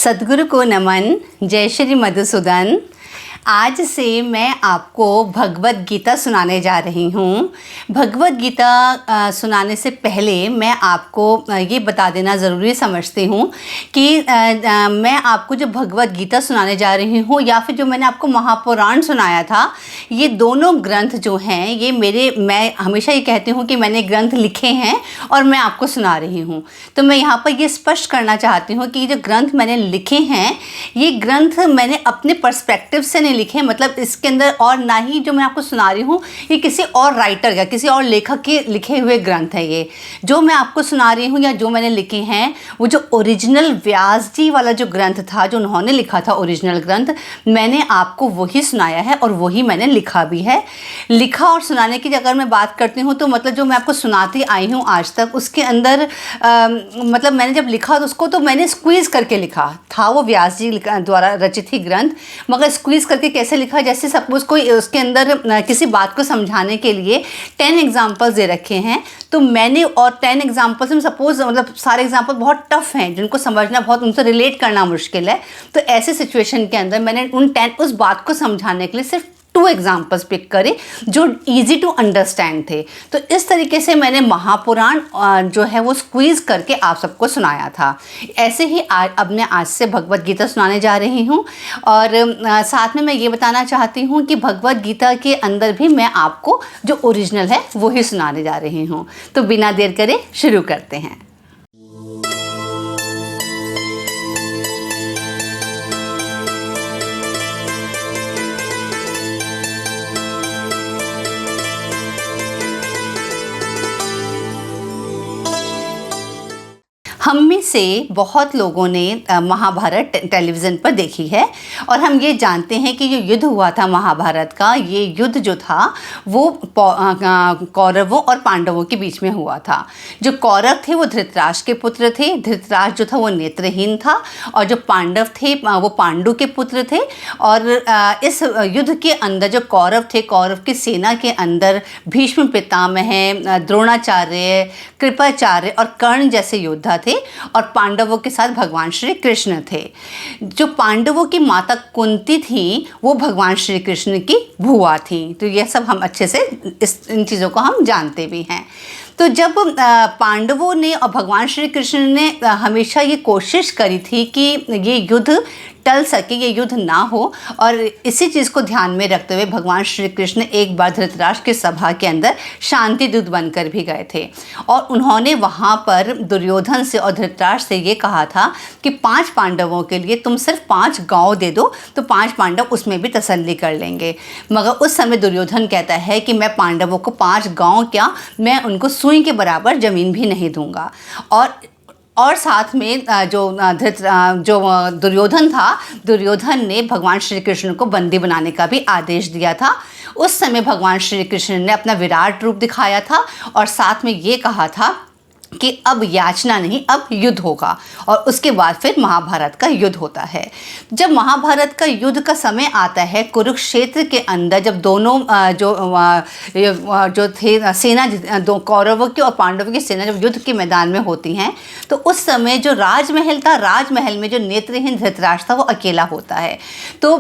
सद्गुरु को नमन। जय श्री मधुसूदन। आज से मैं आपको भगवत गीता सुनाने जा रही हूँ। भगवत गीता सुनाने से पहले मैं आपको ये बता देना ज़रूरी समझती हूँ कि मैं आपको जो भगवत गीता सुनाने जा रही हूँ या फिर जो मैंने आपको महापुराण सुनाया था, ये दोनों ग्रंथ जो हैं ये मैं हमेशा ये कहती हूँ कि मैंने ग्रंथ लिखे हैं और मैं आपको सुना रही हूँ। तो मैं यहाँ पर ये स्पष्ट करना चाहती हूँ कि ये जो ग्रंथ मैंने लिखे हैं, ये ग्रंथ मैंने अपने पर्सपेक्टिव से नहीं लिखे, मतलब इसके अंदर, और ना ही जो मैं आपको सुना रही हूँ ये किसी और राइटर का, किसी और लेखक के लिखे हुए ग्रंथ है। ये जो मैं आपको सुना रही हूँ या जो मैंने लिखे हैं, वो जो ओरिजिनल व्यास जी वाला जो ग्रंथ था, जो उन्होंने लिखा था ओरिजिनल ग्रंथ, मैंने आपको वही सुनाया है और वही मैंने लिखा भी है। लिखा और सुनाने की अगर मैं बात करती हूँ तो मतलब जो मैं आपको सुनाती आई हूँ आज तक, उसके अंदर मतलब मैंने जब लिखा तो उसको तो मैंने स्क्वीज़ करके लिखा था। वो व्यास जी द्वारा रचित ही ग्रंथ, मगर स्क्वीज़ करके कैसे लिखा, जैसे सपोज कोई उसके अंदर किसी बात को समझाने के लिए 10 एग्जाम्पल्स दे रखे हैं, तो मैंने, और 10 एग्जाम्पल्स में सपोज मतलब सारे एग्जाम्पल बहुत टफ हैं जिनको समझना बहुत, उनसे रिलेट करना मुश्किल है, तो ऐसे सिचुएशन के अंदर मैंने उस बात को समझाने के लिए सिर्फ 2 एग्जाम्पल्स पिक करे जो इजी टू अंडरस्टैंड थे। तो इस तरीके से मैंने महापुराण जो है वो स्क्वीज़ करके आप सबको सुनाया था। ऐसे ही अब मैं आज से भगवत गीता सुनाने जा रही हूँ और साथ में मैं ये बताना चाहती हूँ कि भगवत गीता के अंदर भी मैं आपको जो ओरिजिनल है वो ही सुनाने जा रही हूँ। तो बिना देर करे शुरू करते हैं। हम में से बहुत लोगों ने महाभारत टेलीविज़न पर देखी है और हम ये जानते हैं कि जो युद्ध हुआ था महाभारत का, ये युद्ध जो था वो कौरवों और पांडवों के बीच में हुआ था। जो कौरव थे वो धृतराष्ट्र के पुत्र थे, धृतराष्ट्र जो था वो नेत्रहीन था, और जो पांडव थे वो पांडु के पुत्र थे। और इस युद्ध के अंदर जो कौरव थे, कौरव की सेना के अंदर भीष्म पितामह, द्रोणाचार्य, कृपाचार्य और कर्ण जैसे योद्धा थे, और पांडवों के साथ भगवान श्री कृष्ण थे। जो पांडवों की माता कुंती थी वो भगवान श्री कृष्ण की भुआ थी। तो ये सब हम अच्छे से इन चीज़ों को हम जानते भी हैं। तो जब पांडवों ने और भगवान श्री कृष्ण ने हमेशा ये कोशिश करी थी कि ये युद्ध टल सके, ये युद्ध ना हो, और इसी चीज़ को ध्यान में रखते हुए भगवान श्री कृष्ण एक बार धृतराष्ट्र की सभा के अंदर शांति दूत बनकर भी गए थे, और उन्होंने वहाँ पर दुर्योधन से और धृतराष्ट्र से ये कहा था कि 5 पांडवों के लिए तुम सिर्फ 5 गांव दे दो, तो 5 पांडव उसमें भी तसल्ली कर लेंगे। मगर उस समय दुर्योधन कहता है कि मैं पांडवों को 5 गांव क्या, मैं उनको सुई के बराबर ज़मीन भी नहीं दूंगा। और साथ में जो दुर्योधन था, दुर्योधन ने भगवान श्री कृष्ण को बंदी बनाने का भी आदेश दिया था। उस समय भगवान श्री कृष्ण ने अपना विराट रूप दिखाया था और साथ में ये कहा था कि अब याचना नहीं, अब युद्ध होगा, और उसके बाद फिर महाभारत का युद्ध होता है। जब महाभारत का युद्ध का समय आता है, कुरुक्षेत्र के अंदर जब दोनों जो थे सेना, दो कौरवों की और पांडवों की सेना जब युद्ध के मैदान में होती हैं, तो उस समय जो राजमहल था, राजमहल में जो नेत्रहीन धृतराष्ट्र था वो अकेला होता है। तो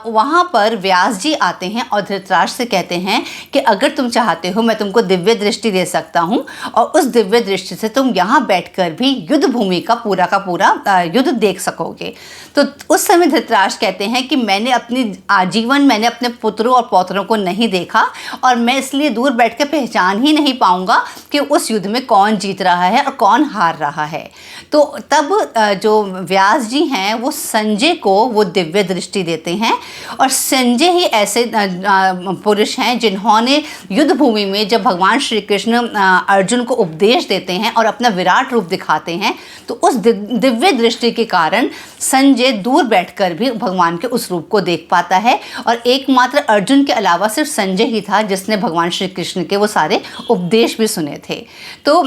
वहाँ पर व्यास जी आते हैं और धृतराष्ट्र से कहते हैं कि अगर तुम चाहते हो मैं तुमको दिव्य दृष्टि दे सकता हूँ, और उस दिव्य दृष्टि से तुम यहाँ बैठकर भी युद्ध भूमि का पूरा युद्ध देख सकोगे। तो उस समय धृतराष्ट्र कहते हैं कि मैंने अपनी आजीवन मैंने अपने पुत्रों और पौत्रों को नहीं देखा, और मैं इसलिए दूर बैठकर पहचान ही नहीं पाऊंगा कि उस युद्ध में कौन जीत रहा है और कौन हार रहा है। तो तब जो व्यास जी हैं वो संजय को वो दिव्य दृष्टि देते हैं, और संजय ही ऐसे पुरुष हैं जिन्होंने युद्ध भूमि में जब भगवान श्री कृष्ण अर्जुन को उपदेश देते हैं और अपना विराट रूप दिखाते हैं, तो उस दिव्य दृष्टि के कारण संजय दूर बैठकर भी भगवान के उस रूप को देख पाता है, और एकमात्र अर्जुन के अलावा सिर्फ संजय ही था जिसने भगवान श्री कृष्ण के वो सारे उपदेश भी सुने थे। तो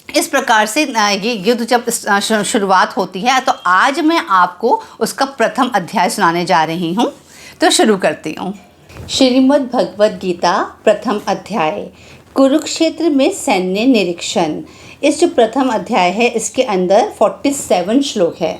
इस प्रकार से ये युद्ध जब शुरुआत होती है, तो आज मैं आपको उसका प्रथम अध्याय सुनाने जा रही हूँ। तो शुरू करती हूँ। श्रीमद् भगवद गीता प्रथम अध्याय, कुरुक्षेत्र में सैन्य निरीक्षण। इस जो प्रथम अध्याय है इसके अंदर 47 श्लोक है।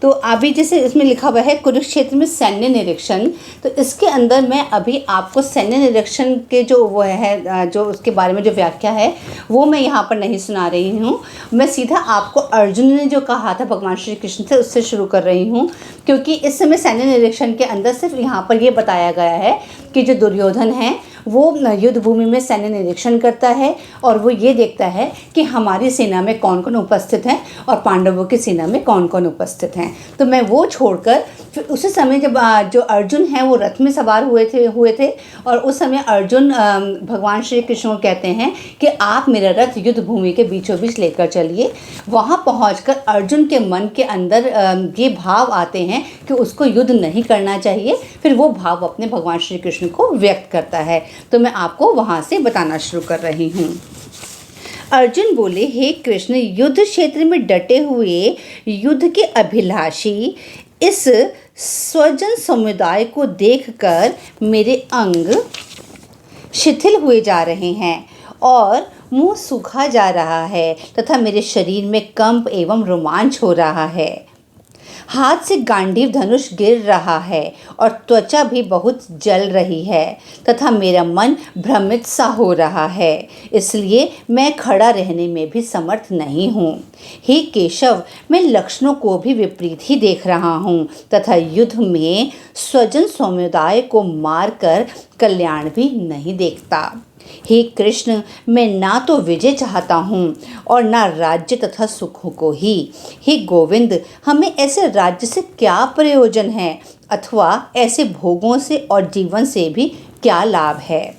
तो अभी जैसे इसमें लिखा हुआ है कुरुक्षेत्र में सैन्य निरीक्षण, तो इसके अंदर मैं अभी आपको सैन्य निरीक्षण के जो वो है जो उसके बारे में जो व्याख्या है वो मैं यहाँ पर नहीं सुना रही हूँ। मैं सीधा आपको अर्जुन ने जो कहा था भगवान श्री कृष्ण से उससे शुरू कर रही हूँ, क्योंकि इस समय सैन्य निरीक्षण के अंदर सिर्फ यहाँ पर ये बताया गया है कि जो दुर्योधन है वो युद्ध भूमि में सैन्य निरीक्षण करता है और वो ये देखता है कि हमारी सेना में कौन कौन उपस्थित हैं और पांडवों की सेना में कौन कौन उपस्थित हैं। तो मैं वो छोड़कर फिर उसी समय जब जो अर्जुन हैं वो रथ में सवार हुए थे और उस समय अर्जुन भगवान श्री कृष्ण को कहते हैं कि आप मेरा रथ युद्ध भूमि के बीचों बीच लेकर चलिए। वहाँ पहुँचकर अर्जुन के मन के अंदर ये भाव आते हैं कि उसको युद्ध नहीं करना चाहिए। फिर वो भाव अपने भगवान श्री कृष्ण को व्यक्त करता है। तो मैं आपको वहाँ से बताना शुरू कर रही हूँ। अर्जुन बोले, हे कृष्ण, युद्ध क्षेत्र में डटे हुए युद्ध के अभिलाषी इस स्वजन समुदाय को देखकर मेरे अंग शिथिल हुए जा रहे हैं और मुंह सूखा जा रहा है तथा मेरे शरीर में कंप एवं रोमांच हो रहा है। हाथ से गांडीव धनुष गिर रहा है और त्वचा भी बहुत जल रही है तथा मेरा मन भ्रमित सा हो रहा है, इसलिए मैं खड़ा रहने में भी समर्थ नहीं हूँ। हे केशव, मैं लक्षणों को भी विपरीत ही देख रहा हूँ तथा युद्ध में स्वजन समुदाय को मारकर कल्याण भी नहीं देखता। हे कृष्ण, मैं ना तो विजय चाहता हूँ और ना राज्य तथा सुखों को ही। हे गोविंद, हमें ऐसे राज्य से क्या प्रयोजन है अथवा ऐसे भोगों से और जीवन से भी क्या लाभ है।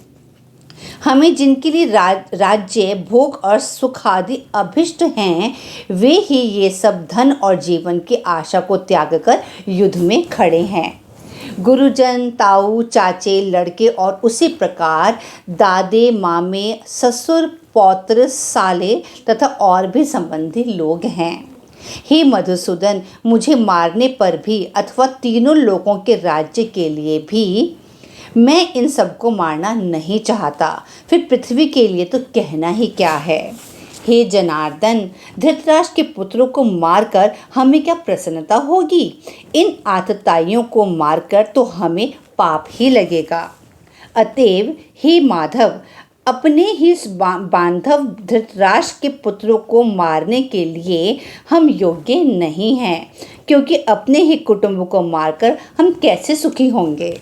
हमें जिनके लिए राज्य भोग और सुख आदि अभिष्ट हैं वे ही ये सब धन और जीवन की आशा को त्याग कर युद्ध में खड़े हैं। गुरुजन, ताऊ, चाचे, लड़के और उसी प्रकार दादे, मामे, ससुर, पौत्र, साले तथा और भी संबंधी लोग हैं। हे मधुसूदन, मुझे मारने पर भी अथवा तीनों लोगों के राज्य के लिए भी मैं इन सबको मारना नहीं चाहता। फिर पृथ्वी के लिए तो कहना ही क्या है। हे जनार्दन, धृतराष्ट्र के पुत्रों को मारकर हमें क्या प्रसन्नता होगी। इन आतताइयों को मारकर तो हमें पाप ही लगेगा। अतएव हे माधव, अपने ही बांधव धृतराष्ट्र के पुत्रों को मारने के लिए हम योग्य नहीं हैं, क्योंकि अपने ही कुटुंब को मारकर हम कैसे सुखी होंगे।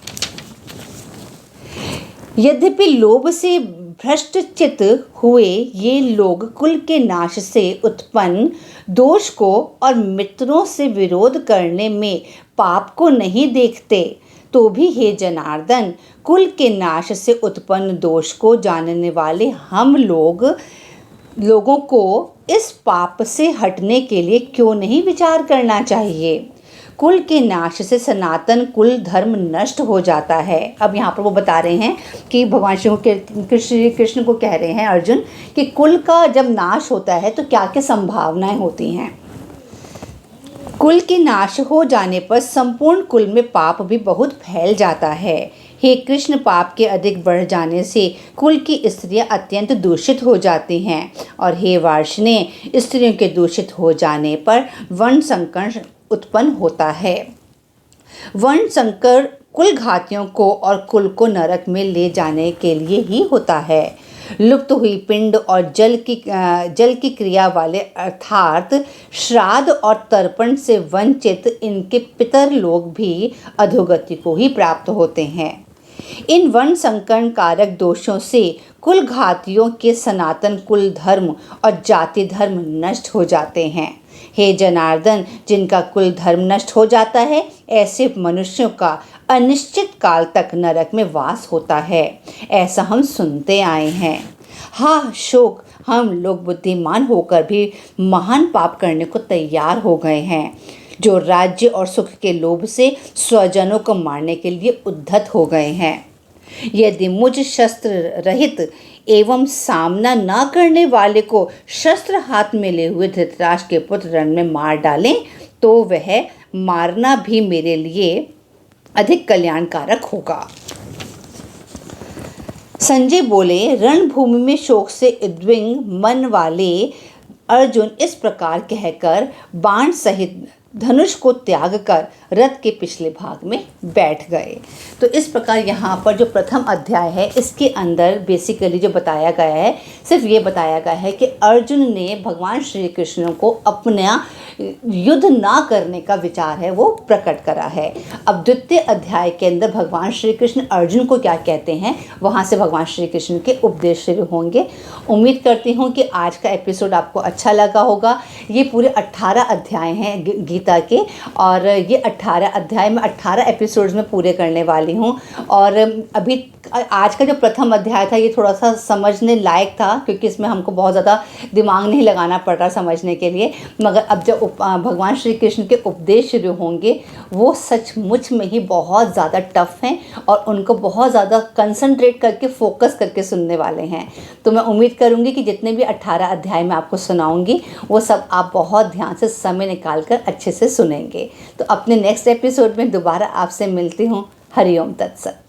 यद्यपि लोभ से भ्रष्टचित हुए ये लोग कुल के नाश से उत्पन्न दोष को और मित्रों से विरोध करने में पाप को नहीं देखते, तो भी हे जनार्दन, कुल के नाश से उत्पन्न दोष को जानने वाले हम लोगों को इस पाप से हटने के लिए क्यों नहीं विचार करना चाहिए। कुल के नाश से सनातन कुल धर्म नष्ट हो जाता है। अब यहाँ पर वो बता रहे हैं कि भगवान श्री कृष्ण को कह रहे हैं अर्जुन कि कुल का जब नाश होता है तो क्या क्या संभावनाएं होती हैं। कुल के नाश हो जाने पर संपूर्ण कुल में पाप भी बहुत फैल जाता है। हे कृष्ण, पाप के अधिक बढ़ जाने से कुल की स्त्रियां अत्यंत दूषित हो जाती हैं और हे वार्ष्णे, स्त्रियों के दूषित हो जाने पर वर्ण संकर उत्पन्न होता है। वर्ण संकर कुल घातियों को और कुल को नरक में ले जाने के लिए ही होता है। लुप्त हुई पिंड और जल की क्रिया वाले अर्थात श्राद्ध और तर्पण से वंचित इनके पितर लोग भी अधोगति को ही प्राप्त होते हैं। इन वर्ण संकरण कारक दोषों से कुल घातियों के सनातन कुल धर्म और जाति धर्म नष्ट हो जाते हैं। हे जनार्दन, जिनका कुल धर्म नष्ट हो जाता है ऐसे मनुष्यों का अनिश्चित काल तक नरक में वास होता है, ऐसा हम सुनते आए हैं। हाँ शोक, हम लोग बुद्धिमान होकर भी महान पाप करने को तैयार हो गए हैं, जो राज्य और सुख के लोभ से स्वजनों को मारने के लिए उद्धत हो गए हैं। यदि मुझ शस्त्र रहित एवं सामना न करने वाले को शस्त्र हाथ में ले हुए धृतराष्ट्र के पुत्र रण में मार डालें तो वह मारना भी मेरे लिए अधिक कल्याणकारक होगा। संजय बोले, रणभूमि में शोक से उद्विग्न मन वाले अर्जुन इस प्रकार कहकर बाण सहित धनुष को त्याग कर रथ के पिछले भाग में बैठ गए। तो इस प्रकार यहाँ पर जो प्रथम अध्याय है इसके अंदर बेसिकली जो बताया गया है, सिर्फ ये बताया गया है कि अर्जुन ने भगवान श्री कृष्ण को अपना युद्ध ना करने का विचार है वो प्रकट करा है। अब द्वितीय अध्याय के अंदर भगवान श्री कृष्ण अर्जुन को क्या कहते हैं, वहाँ से भगवान श्री कृष्ण के उपदेश शुरू होंगे। उम्मीद करती हूँ कि आज का एपिसोड आपको अच्छा लगा होगा। ये पूरे 18 अध्याय हैं गीता के, और ये 18 अध्याय में 18 एपिसोड्स में पूरे करने वाली हूँ। और अभी आज का जो प्रथम अध्याय था ये थोड़ा सा समझने लायक था, क्योंकि इसमें हमको बहुत ज़्यादा दिमाग नहीं लगाना पड़ रहा समझने के लिए। मगर अब जब भगवान श्री कृष्ण के उपदेश शुरू होंगे वो सचमुच में ही बहुत ज़्यादा टफ हैं और उनको बहुत ज़्यादा कंसंट्रेट करके फोकस करके सुनने वाले हैं। तो मैं उम्मीद करूँगी कि जितने भी 18 अध्याय मैं आपको सुनाऊँगी वो सब आप बहुत ध्यान से समय निकाल कर अच्छे से सुनेंगे। तो अपने नेक्स्ट एपिसोड में दोबारा आपसे मिलती हूँ। हरि ओम तत्सत।